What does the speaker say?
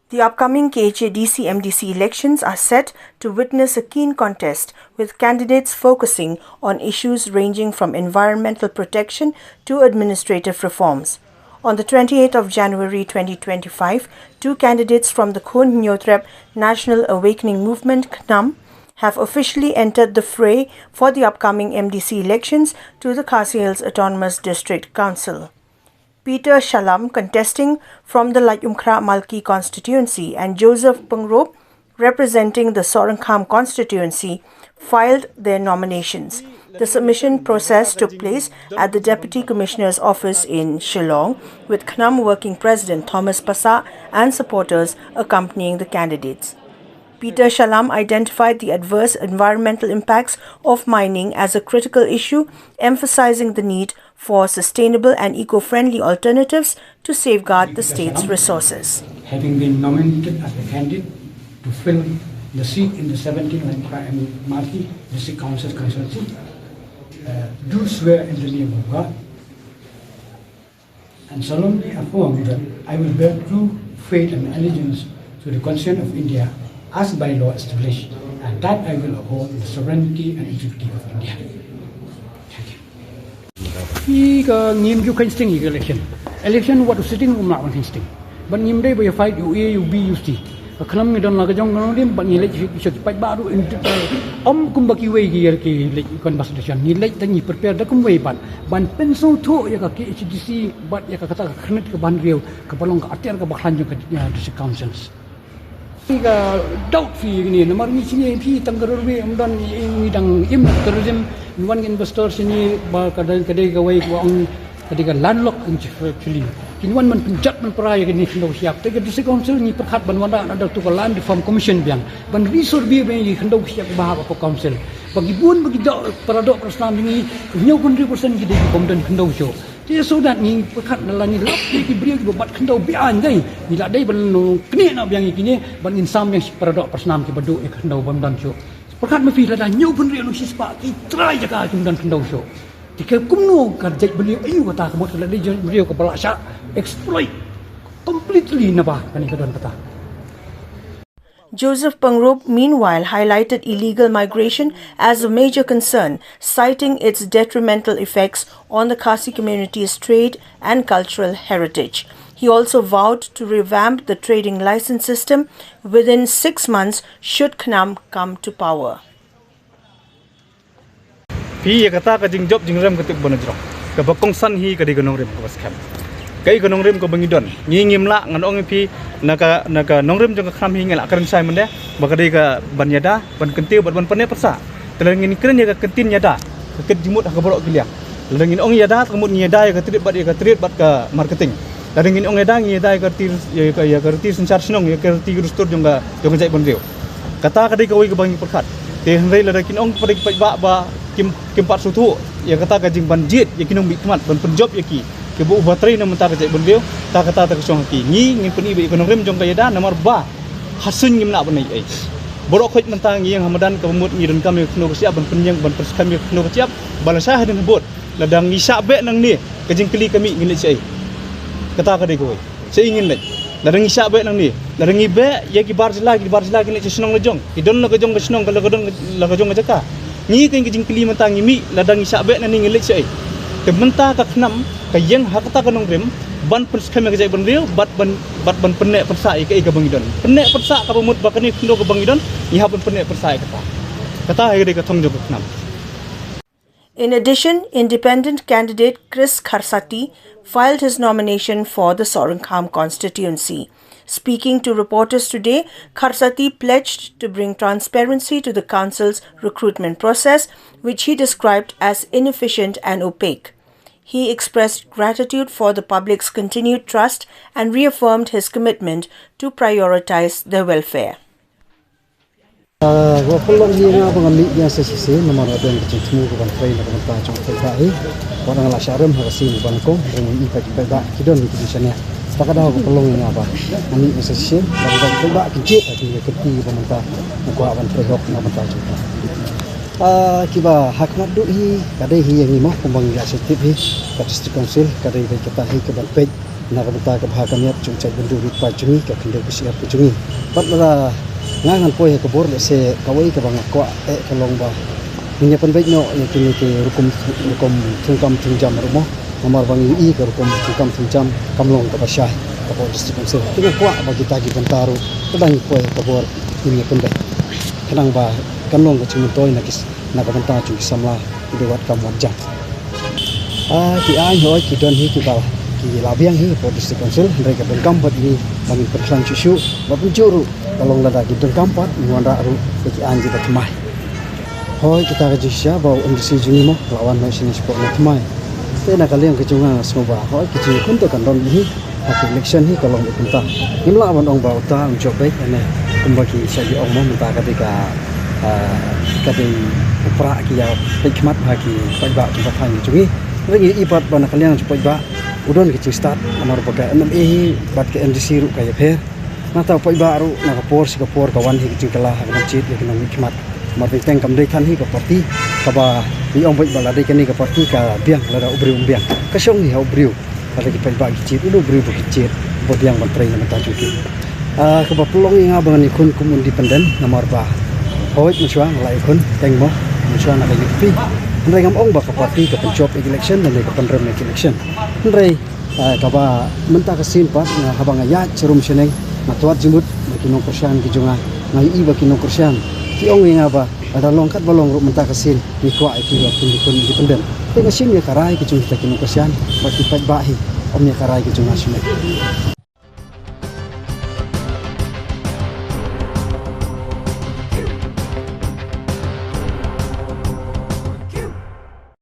The upcoming KHADC MDC elections are set to witness a keen contest, with candidates focusing on issues ranging from environmental protection to administrative reforms. On the 28th of January 2025, two candidates from the Khon Nyotrep National Awakening Movement (KNAM) have officially entered the fray for the upcoming MDC elections to the Khasi Hills Autonomous District Council. Peter Shalam, contesting from the Layumkhra Malki constituency, and Joseph Pangrop, representing the Sorankham constituency, filed their nominations. The submission process took place at the Deputy Commissioner's office in Shillong, with KNAM Working President Thomas Pasa and supporters accompanying the candidates. Peter Shalam identified the adverse environmental impacts of mining as a critical issue, emphasizing the need for sustainable and eco-friendly alternatives to safeguard the state's resources. Having been nominated as a candidate to fill the seat in the 17th Malki District Council constituency, do swear in the name of God and solemnly affirm that I will bear true faith and allegiance to the Constitution of India as by law established, and that I will uphold the sovereignty and integrity of India. Thank you. Ika ngim ju kan sting election. Election what sitting room na kan sting. But ngim dai by fight you A you B you C. Khanam ni don la jong ngom dim but ni lek sik pai ba du om kum baki wei gi ki lek conversation ni lek tangi prepare da kum wei ban pen so tho ya ka HDC but ya ka kata khnat ka ban riau ka palong ka atiar ka bakhan ju ka district councils. Ika doubt fi ni nomor ni sini fi tanggarur we amdan ni dang im tourism one investor sini ba kadai ka wei ko ang ketika landlock actually kinwan man penjat man peraya ni kendo siap te district council ni perkhat ban wanda ada tu land reform commission biang ban resort bi ni kendo siap ba apa council bagi bun bagi paradok persam ni 90% gede komdan kendo show dia so that ni perkhat nalani lap ki brio ki bat kendo bian dai ni la dai ban kni na biang kini ban insam yang paradok persam ki badu kendo ban dan show perkhat me fi la da 90% si spa ki try jaga komdan kendo show jika kumno kerja beliau ayu kata kemot kalau dia beliau kepala syak exploit completely nabah kani kedan kata. Joseph Pangrop meanwhile highlighted illegal migration as a major concern, citing its detrimental effects on the Khasi community's trade and cultural heritage. He also vowed to revamp the trading license system within 6 months should KNAM come to power. Pi kata ka jing job jing rem ketik bonajro ka bakong san hi ka di gonong rem ka baskham kai gonong rem ko bangidon ngi ngim la ngan ong pi naka nong rem jong ka kham hi ngela karen sai mende bakadi ka banyada ban kentiu ban pene persa telengin kren ya ka kentin nyada ka jimut ka borok gilia lengin ong yada kemut nyada ya ka trit bat ka marketing lengin ong yada nyada ka tir ya ka tir sensar snong ya ka tir rustur jong jai bon riu kata ka di ka wi ka bangi perkhat te hendai la kin ong padik ba kim pat sutu ya kata kajing banjit ya kinong bikmat ban penjob ya ki ke bu bateri na mentar jai bendeu ta kata ta kesong ki ngi peni be ekonomi rem jong kayada nomor ba hasun ngim na banai ai borok khoj mentang ngi yang hamadan ka mut ngi dan kami kno siap ban penyang ban perskam kno siap balasa hadin bot ladang ngi sabe nang ni kajing keli kami ngi ai kata ka dei koi sei ingin lek ladang ngi sabe nang ni ladang ngi be ya ki barjla ni senong lejong idon la kajong senong kalau kadang la kajong jaka ni kan kijing keli mentang mi ladang isabe na ni ngelik sei te menta ka khnam ka yang hakata ka nongrem ban perskam ka jai ban riu bat ban penek persa ka ka bangidon penek persa ka pemut bakani kendo ka bangidon iha ban penek persa kata hai ka thong jo ka khnam. In addition, independent candidate Chris Kharsati filed his nomination for the Sorankham constituency. Speaking to reporters today, Kharsati pledged to bring transparency to the council's recruitment process, which he described as inefficient and opaque. He expressed gratitude for the public's continued trust and reaffirmed his commitment to prioritize their welfare. Wakulong ni nga bang mi yang sesi nomor ada yang kecil ke ban train ke ban tajam ke kai orang la syaram hasin ban ko dengan ikat beda kidon di sana tak ada wakulong ni apa ami sesi ban beda kecil di keti pemerintah gua ban trehok na ban tajam kiba hakmat duhi kadai hi yang imah pembang ya setip hi kat district council kadai kita hi ke ban pej nak beta ke bahag kami chung cai bendu rit pa jungi ke kendek siap ke jungi pat bara ngangan poi ke bor le se kawai ke bang ko kalong ba punya pen baik no yang kini ke rukum tungkam tungjam rumah nomor bang i ke rukum tungkam tungjam kamlong ke basyah ke bor district council dengan kuat bagi tagi bentaru pedang poi ke bor punya pen baik kenang ba kamlong ke cuma toy nak bentar chung samla dewat kamwan jam ki ai hoi ki don hi ki ba ki labiang hi bor district council mereka bengkam bat ini bagi perklan cucu bapun juru kalong lada ki bengkam pat muan ra ru ki anji batmai hoi kita ke jisya bawa industri jungi mo lawan no sini sport no tmai te nak kalian ke junga semua hoi ki ji kun to kan don hi hak election hi kalong bentar nimla awan ong bawa ta ong job baik ane kumbaki saja ong mo minta ketika kadi upra ki ya hikmat bagi pajak tempat hang jungi ringi ibat bana kalian cepat ba udon ke start amar baga MME bat ke MDC ru kaya pher mata pai baru nak por kawan hi kala hang cit ya kena hikmat mar teng kam dei than hi ka parti ka ba ni ong bai bala dei kani ka parti ka biang lada ubri umbiang ka song hi ubriu kata ki pai ba ki cit udu ubri bu ki cit bo biang ban trei na ta juki ka ba pelong nga bangan ni kun kum independent nomor ba hoi mencuang lai kun teng mo mencuang ada ni Henry ngam ong ba ka parti ka penjob election dan ka penrem election Henry ka ba menta ka sin pat na habang ya cerum seneng na tuat jimut kinong kursian ki junga ngai i ba kinong kursian ki ong nga ba ada longkat balong ru menta ka sin ni kwa ki ba kun independent te ka sin ya karai ki junga kinong kursian ba ki pat ba hi om ya karai ki junga sunai